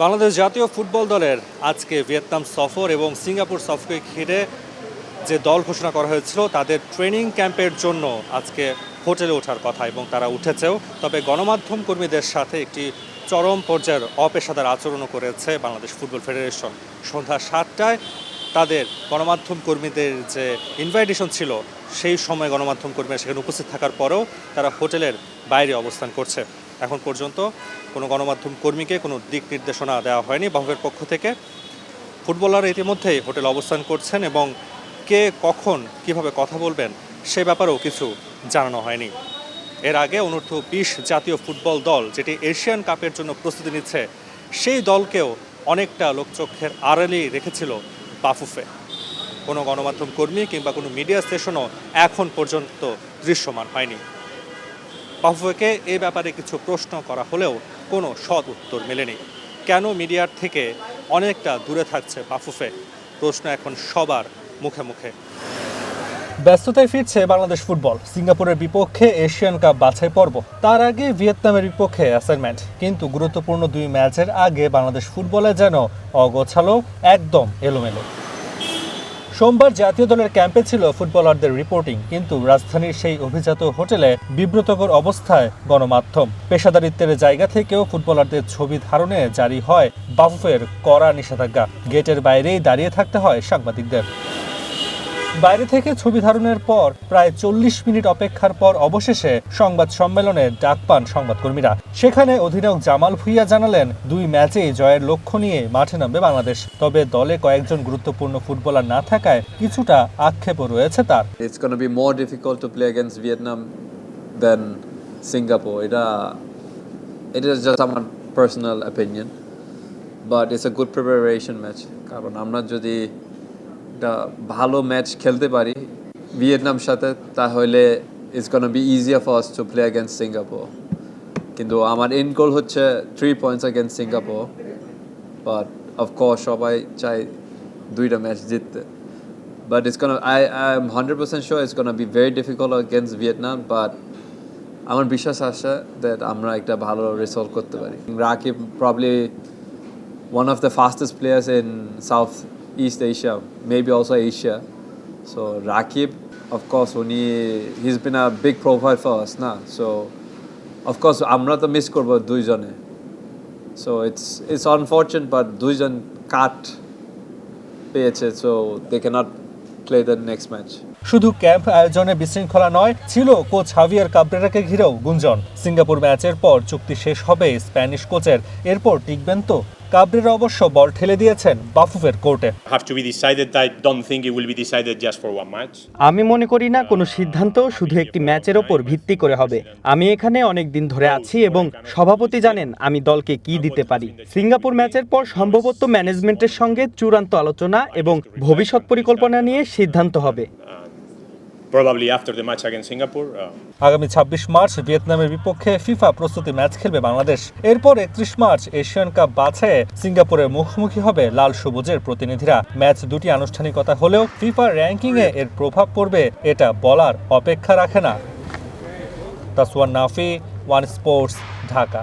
বাংলাদেশ জাতীয় ফুটবল দলের আজকে ভিয়েতনাম সফর এবং সিঙ্গাপুর সফরকে ঘিরে যে দল ঘোষণা করা হয়েছিল তাদের ট্রেনিং ক্যাম্পের জন্য আজকে হোটেলে ওঠার কথা এবং তারা উঠেছেও। তবে গণমাধ্যম কর্মীদের সাথে একটি চরম পর্যায়ের অপেশাদার আচরণও করেছে বাংলাদেশ ফুটবল ফেডারেশন। সন্ধ্যা 7টায় তাদের গণমাধ্যম কর্মীদের যে ইনভাইটেশন ছিল সেই সময় গণমাধ্যম কর্মীরা সেখানে উপস্থিত থাকার পরেও তারা হোটেলের বাইরে অবস্থান করছে। এখন পর্যন্ত কোনো গণমাধ্যম কর্মীকে কোনো দিক নির্দেশনা দেওয়া হয়নি বাফুফের পক্ষ থেকে। ফুটবলাররা ইতিমধ্যেই হোটেলে অবস্থান করছেন এবং কে কখন কিভাবে কথা বলবেন সে ব্যাপারেও কিছু জানানো হয়নি। এর আগে অনূর্ধ্ব-20 জাতীয় ফুটবল দল যেটি এশিয়ান কাপের জন্য প্রস্তুতি নিচ্ছে সেই দলকেও অনেকটা লোকচক্ষের আড়ালেই রেখেছিল বাফুফে। কোনো গণমাধ্যম কর্মী কিংবা কোনো মিডিয়া স্টেশনও এখন পর্যন্ত দৃশ্যমান হয়নি। বাফুফেকে এ ব্যাপারে কিছু প্রশ্ন করা হলেও কোনো সৎ উত্তর মেলেনি। কেন মিডিয়ার থেকে অনেকটা দূরে থাকছে বাফুফে, প্রশ্ন এখন সবার মুখে মুখে। ব্যস্ততায় ফিরছে বাংলাদেশ ফুটবল। সিঙ্গাপুরের বিপক্ষে এশিয়ান কাপ বাছাই পর্ব, তার আগে ভিয়েতনামের বিপক্ষে অ্যাসাইনমেন্ট। কিন্তু গুরুত্বপূর্ণ দুই ম্যাচের আগে বাংলাদেশ ফুটবলে যেন অগোছালো, একদম এলোমেলো। সোমবার জাতীয় দলের ক্যাম্পে ছিল ফুটবলারদের রিপোর্টিং, কিন্তু রাজধানীর সেই অভিজাত হোটেলে বিব্রতকর অবস্থায় গণমাধ্যম। পেশাদারিত্বের জায়গা থেকেও ফুটবলারদের ছবি ধারণে জারি হয় বাফুফের কড়া নিষেধাজ্ঞা। গেটের বাইরেই দাঁড়িয়ে থাকতে হয় সাংবাদিকদের। বাইরে থেকে ছবি ধারণের পর প্রায় 40 মিনিট অপেক্ষার পর অবশেষে সংবাদ সম্মেলনে ডাক পান সংবাদকর্মীরা। সেখানে অধিনায়ক জামাল ভুঁইয়া জানালেন, দুই ম্যাচেই জয়ের লক্ষ্য নিয়ে মাঠে নামবে বাংলাদেশ। তবে দলে কয়েকজন গুরুত্বপূর্ণ ফুটবলার না থাকায় কিছুটা আক্ষেপও রয়েছে তার। It's going to be more difficult to play against Vietnam than Singapore. It is just my personal opinion, but it's a good preparation match. কারণ আমরা যদি একটা ভালো ম্যাচ খেলতে পারি ভিয়েতনাম সাথে, তাহলে it's gonna be easier for us to play against Singapore. কিন্তু আমার এন্ড গোল হচ্ছে 3 points against Singapore, but of course সবাই চাই দুইটা ম্যাচ জিততে। But I am 100% sure it's gonna be very difficult against Vietnam, but আমার বিশ্বাস আছে দ্যাট আমরা একটা ভালো রেজাল্ট করতে পারি। Rakib probably one of the fastest players in Southeast Asia, maybe also Asia. So Rakib, of course, he's been a big profile for us now. So of course, আমরা তো মিস করব দুইজনে। So it's unfortunate, but দুইজন কাট পেয়েছে, so they cannot play the next match. শুধু camp আয়োজনে বিশৃঙ্খলা নয়, ছিল কোচ হাভিয়ার কাবরেরাকে ঘিরেও গুঞ্জন। সিঙ্গাপুর ম্যাচের পর চুক্তি শেষ হবে স্প্যানিশ কোচের, এরপর টিকবেন তো? কাবরেরা অবশ্য বল ঠেলে দিয়েছেন বাফুফের কোর্টে। আমি মনে করি না কোনো সিদ্ধান্ত শুধু একটি ম্যাচের ওপর ভিত্তি করে হবে। আমি এখানে অনেক দিন ধরে আছি এবং সভাপতি জানেন আমি দলকে কি দিতে পারি। সিঙ্গাপুর ম্যাচের পর সম্ভবত ম্যানেজমেন্টের সঙ্গে চূড়ান্ত আলোচনা এবং ভবিষ্যৎ পরিকল্পনা নিয়ে সিদ্ধান্ত হবে। আগামী 26 মার্চ ভিয়েতনামের বিপক্ষে ফিফা প্রস্তুতি ম্যাচ খেলবে বাংলাদেশ। এরপর 31 মার্চ এশিয়ান কাপ বাছাইয়ে সিঙ্গাপুরের মুখোমুখি হবে লাল সবুজের প্রতিনিধিরা। ম্যাচ দুটি আনুষ্ঠানিকতা হলেও ফিফা র্যাঙ্কিংয়ে এর প্রভাব পড়বে এটা বলার অপেক্ষা রাখে না। তাসওয়ান নাফি, ওয়ান স্পোর্টস, ঢাকা।